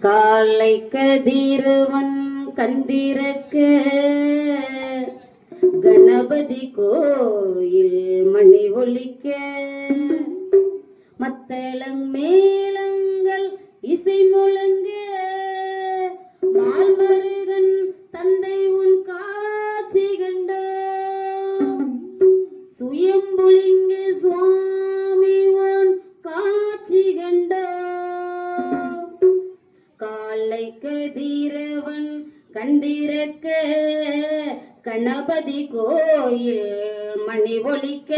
காலை கதிரவன் கந்திரக்க கணபதி கோயில் மணி ஒலிக்க மத்தளங் மேளங்கள் இசை முழங்க மால்மருகன் தந்தை உன் காட்சி கண்டோம் சுயம்புலிங்க சுவாமி உன் காட்சி கண்டோம் காலை கதிரவன் கண்டிருக்க கணபதி கோயில் மணி ஒலிக்க